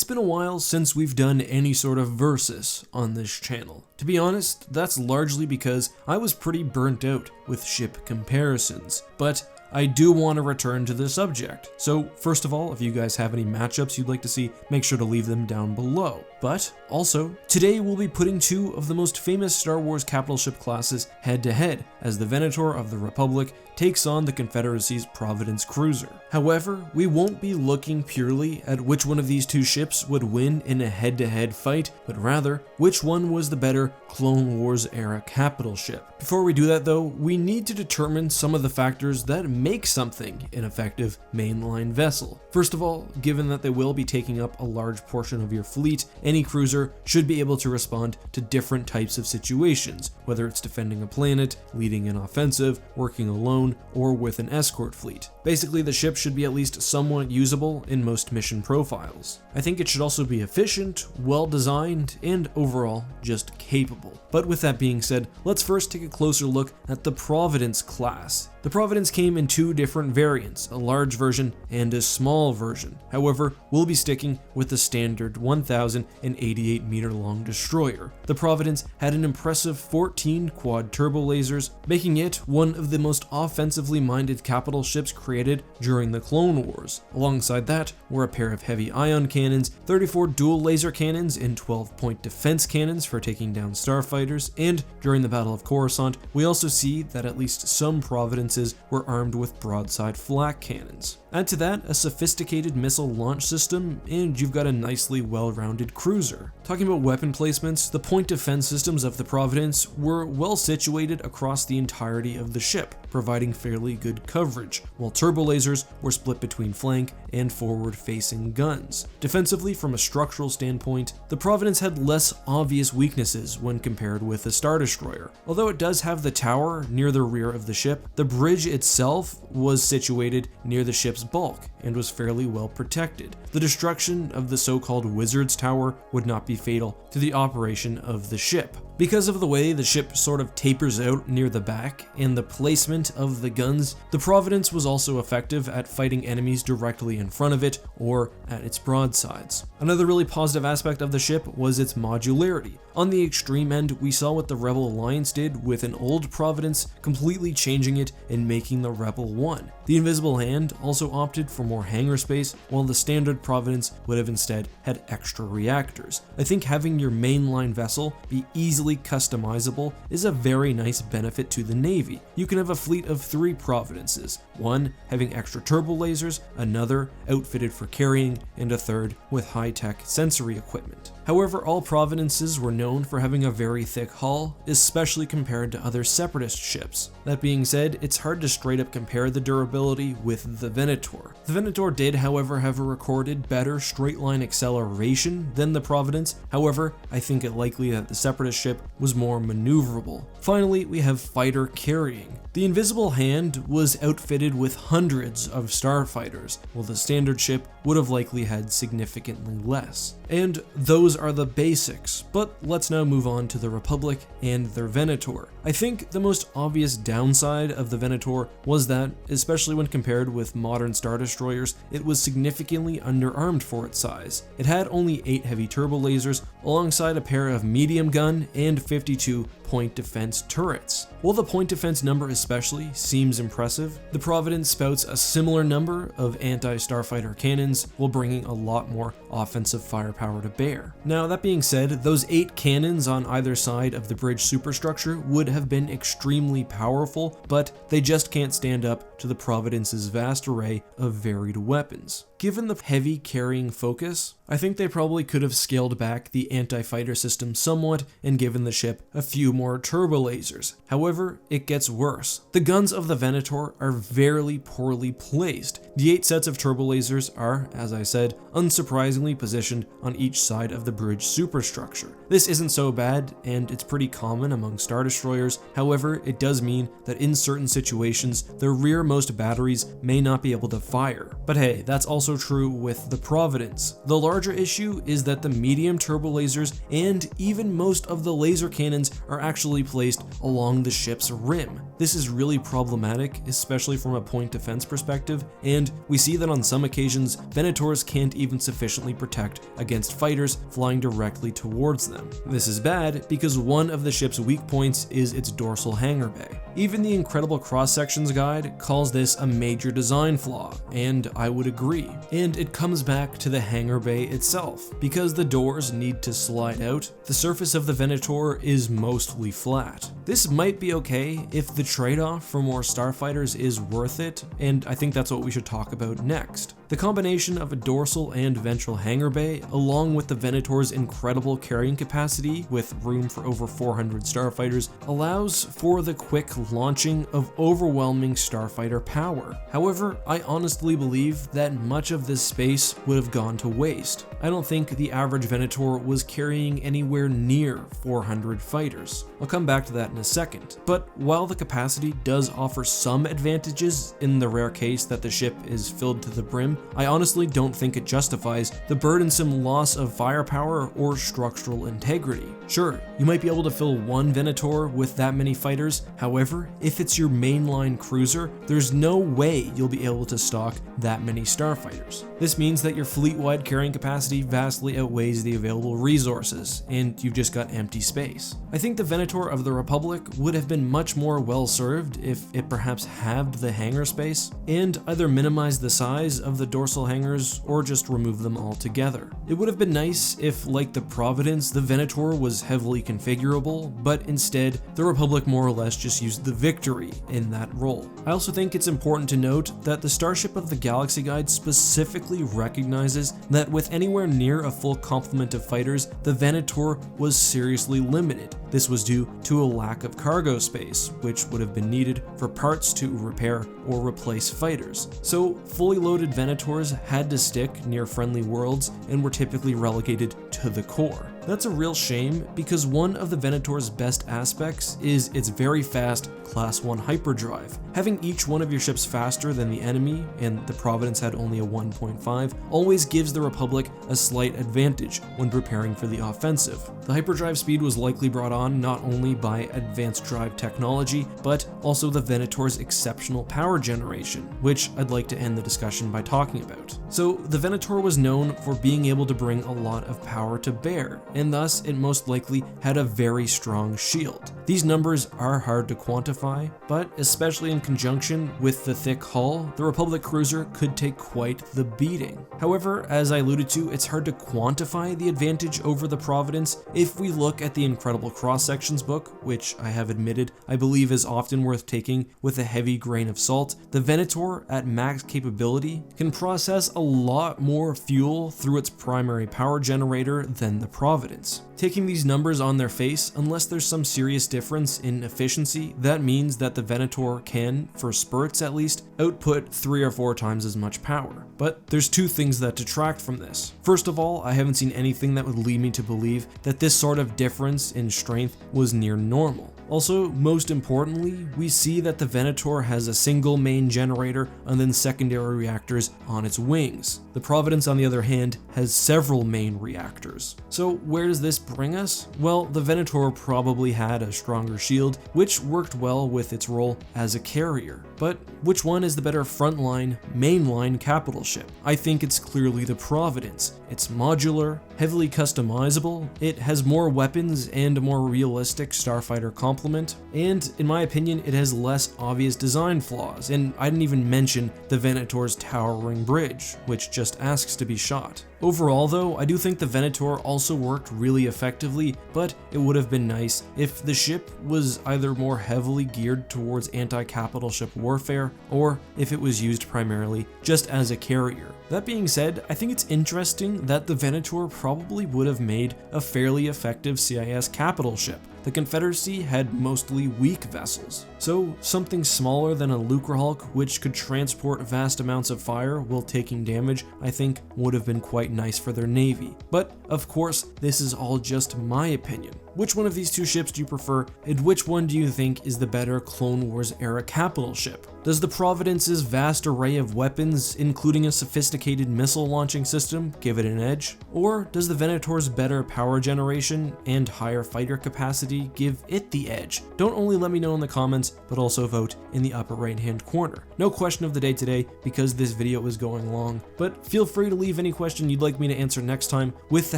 It's been a while since we've done any sort of versus on this channel. To be honest, that's largely because I was pretty burnt out with ship comparisons, but I do want to return to the subject. So first of all, if you guys have any matchups you'd like to see, make sure to leave them down below. But also, today we'll be putting two of the most famous Star Wars capital ship classes head to head, as the Venator of the Republic takes on the Confederacy's Providence Cruiser. However, we won't be looking purely at which one of these two ships would win in a head-to-head fight, but rather, which one was the better Clone Wars era capital ship. Before we do that though, we need to determine some of the factors that make something an effective mainline vessel. First of all, given that they will be taking up a large portion of your fleet, any cruiser should be able to respond to different types of situations, whether it's defending a planet, leading an offensive, working alone, or with an escort fleet. Basically, the ship should be at least somewhat usable in most mission profiles. I think it should also be efficient, well designed, and overall just capable. But with that being said, let's first take a closer look at the Providence Class. The Providence came in two different variants, a large version and a small version. However, we'll be sticking with the standard 1,088 meter long destroyer. The Providence had an impressive 14 quad turbo lasers, making it one of the most offensively minded capital ships created during the Clone Wars. Alongside that were a pair of heavy ion cannons, 34 dual laser cannons, and 12-point defense cannons for taking down starfighters, and during the Battle of Coruscant, we also see that at least some Providences were armed with broadside flak cannons. Add to that a sophisticated missile launch system, and you've got a nicely well-rounded cruiser. Talking about weapon placements, the point defense systems of the Providence were well situated across the entirety of the ship, providing fairly good coverage, while turbo lasers were split between flank and forward-facing guns. Defensively, from a structural standpoint, the Providence had less obvious weaknesses when compared with the Star Destroyer. Although it does have the tower near the rear of the ship, the bridge itself was situated near the ship's bulk and was fairly well protected. The destruction of the so-called Wizard's Tower would not be fatal to the operation of the ship. Because of the way the ship sort of tapers out near the back and the placement of the guns, the Providence was also effective at fighting enemies directly in front of it or at its broadsides. Another really positive aspect of the ship was its modularity. On the extreme end, we saw what the Rebel Alliance did with an old Providence, completely changing it and making the Rebel one. The Invisible Hand also opted for more hangar space, while the standard Providence would have instead had extra reactors. I think having your mainline vessel be easily customizable is a very nice benefit to the Navy. You can have a fleet of 3 Providences, one having extra turbo lasers, another outfitted for carrying, and a third with high-tech sensory equipment. However, all Providences were known for having a very thick hull, especially compared to other Separatist ships. That being said, it's hard to straight up compare the durability with the Venator. The Venator did, however, have a recorded better straight line acceleration than the Providence. However, I think it likely that the Separatist ship was more maneuverable. Finally, we have fighter carrying. The Invisible Hand was outfitted with hundreds of starfighters, while the standard ship would have likely had significantly less. And those are the basics, but let's now move on to the Republic and their Venator. I think the most obvious downside of the Venator was that, especially when compared with modern Star Destroyers, it was significantly underarmed for its size. It had only 8 heavy turbo lasers, alongside a pair of medium gun and 52 point defense turrets. While the point defense number especially seems impressive, the Providence spouts a similar number of anti-starfighter cannons while bringing a lot more offensive firepower to bear. Now, that being said, those 8 cannons on either side of the bridge superstructure would have been extremely powerful, but they just can't stand up to the Providence's vast array of varied weapons. Given the heavy carrying focus, I think they probably could have scaled back the anti-fighter system somewhat and given the ship a few more turbo lasers. However, it gets worse. The guns of the Venator are very poorly placed. The 8 sets of turbo lasers are, as I said, unsurprisingly positioned on each side of the bridge superstructure. This isn't so bad, and it's pretty common among Star Destroyers. However, it does mean that in certain situations, the rearmost batteries may not be able to fire. But hey, that's also true with the Providence. The larger issue is that the medium turbo lasers and even most of the laser cannons are actually placed along the ship's rim. This is really problematic, especially from a point defense perspective, and we see that on some occasions, Venators can't even sufficiently protect against fighters flying directly towards them. This is bad because one of the ship's weak points is its dorsal hangar bay. Even the Incredible Cross-Sections guide calls this a major design flaw, and I would agree. And it comes back to the hangar bay itself. Because the doors need to slide out, the surface of the Venator is mostly flat. This might be okay if the trade-off for more starfighters is worth it, and I think that's what we should talk about next. The combination of a dorsal and ventral hangar bay, along with the Venator's incredible carrying capacity with room for over 400 starfighters, allows for the quick launching of overwhelming starfighter power. However, I honestly believe that much of this space would have gone to waste. I don't think the average Venator was carrying anywhere near 400 fighters. I'll come back to that in a second. But while the capacity does offer some advantages in the rare case that the ship is filled to the brim, I honestly don't think it justifies the burdensome loss of firepower or structural integrity. Sure, you might be able to fill one Venator with that many fighters. However, if it's your mainline cruiser, there's no way you'll be able to stock that many starfighters. This means that your fleet-wide carrying capacity vastly outweighs the available resources, and you've just got empty space. I think the Venator of the Republic would have been much more well-served if it perhaps halved the hangar space, and either minimized the size of the dorsal hangars or just remove them altogether. It would have been nice if, like the Providence, the Venator was heavily configurable, but instead, the Republic more or less just used the Victory in that role. I also think it's important to note that the Starship of the Galaxy Guide specifically recognizes that with anywhere near a full complement of fighters, the Venator was seriously limited. This was due to a lack of cargo space, which would have been needed for parts to repair or replace fighters. So fully loaded Venators had to stick near friendly worlds and were typically relegated to the core. That's a real shame because one of the Venator's best aspects is its very fast Class 1 hyperdrive. Having each one of your ships faster than the enemy, and the Providence had only a 1.5, always gives the Republic a slight advantage when preparing for the offensive. The hyperdrive speed was likely brought on not only by advanced drive technology, but also the Venator's exceptional power generation, which I'd like to end the discussion by talking about. So the Venator was known for being able to bring a lot of power to bear, and thus it most likely had a very strong shield. These numbers are hard to quantify, but especially in conjunction with the thick hull, the Republic cruiser could take quite the beating. However, as I alluded to, it's hard to quantify the advantage over the Providence. If we look at the Incredible Cross-Sections book, which I have admitted I believe is often worth taking with a heavy grain of salt, the Venator at max capability can process a lot more fuel through its primary power generator than the Providence. Taking these numbers on their face, unless there's some serious difference in efficiency, that means that the Venator can, for spurts at least, output 3 or 4 times as much power. But there's two things that detract from this. First of all, I haven't seen anything that would lead me to believe that this sort of difference in strength was near normal. Also, most importantly, we see that the Venator has a single main generator and then secondary reactors on its wings. The Providence, on the other hand, has several main reactors. So where does this bring us? Well, the Venator probably had a stronger shield, which worked well with its role as a carrier. But which one is the better frontline, mainline capital ship? I think it's clearly the Providence. It's modular, heavily customizable, it has more weapons and a more realistic starfighter complement, and in my opinion it has less obvious design flaws, and I didn't even mention the Venator's towering bridge, which just asks to be shot. Overall though, I do think the Venator also worked really effectively, but it would have been nice if the ship was either more heavily geared towards anti-capital ship warfare, or if it was used primarily just as a carrier. That being said, I think it's interesting that the Venator probably would have made a fairly effective CIS capital ship. The Confederacy had mostly weak vessels, so something smaller than a Lucrehulk which could transport vast amounts of fire while taking damage, I think would have been quite quite nice for their navy. But of course, this is all just my opinion. Which one of these two ships do you prefer, and which one do you think is the better Clone Wars era capital ship? Does the Providence's vast array of weapons, including a sophisticated missile launching system, give it an edge? Or does the Venator's better power generation and higher fighter capacity give it the edge? Don't only let me know in the comments, but also vote in the upper right hand corner. No question of the day today because this video is going long, but feel free to leave any question you'd like me to answer next time with the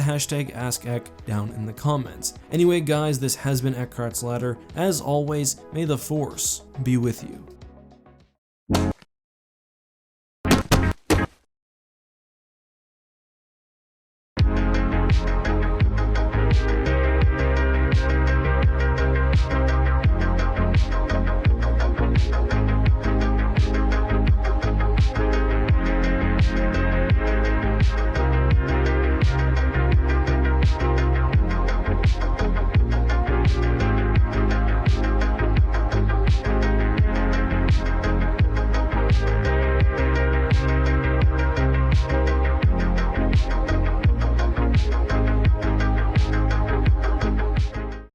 hashtag AskEck down in the comments. Anyway guys, this has been EckhartsLadder. As always, may the Force be with you.